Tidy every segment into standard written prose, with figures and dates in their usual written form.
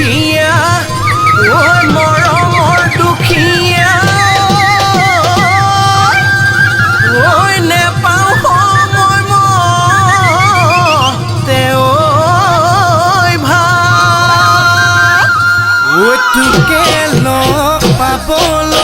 দুখিয়া ঐ মৰমৰ দুখিয়া ঐ নেপাওঁ সময় তেওঁ ভাল ঐ তোকে লগ পাবলৈ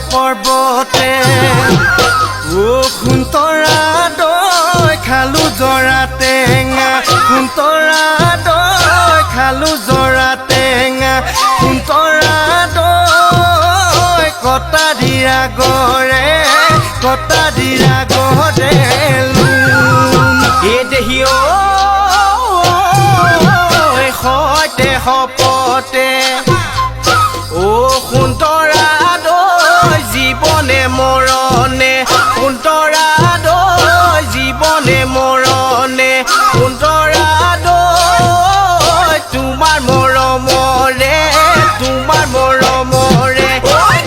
পৰ্বতে ও খুন্তৰা দৈ খালো জৰা টেঙা খুন্তৰা দৈ খালো জৰা টেঙা খুন্তৰা দৈ কটা দিৰা গৰে এ দেহি সৈতে সপতে ও খুন্তৰা জীৱনে মৰণে সুন্তৰা দৈ জীৱনে মৰণে সুন্তৰা দৈ তোমাৰ মৰমৰে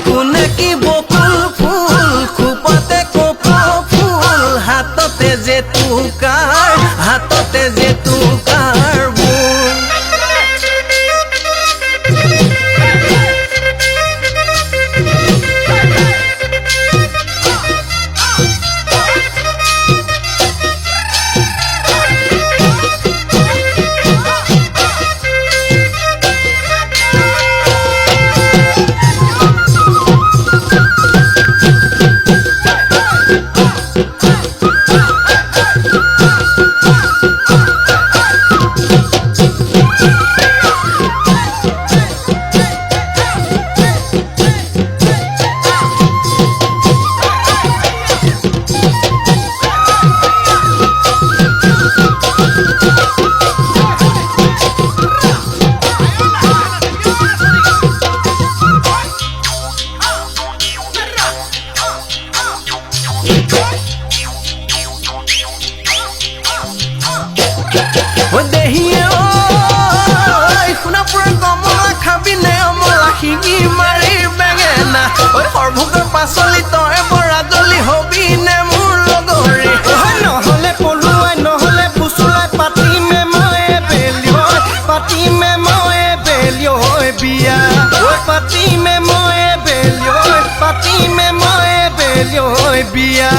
কোনে কি বকুল ফুল খোপতে কপৌ ফুল হাততে যে টুকাৰ বোল পাচলি তই বৰাজলি হবি নে মোৰ লগৰী নহলে পলুৱাই নহলে ফুচুলাই পাতিমে ময়ে বেলিয়ৈ বিয়া পাতিমে ময়ে বেলিয়ৈ বিয়া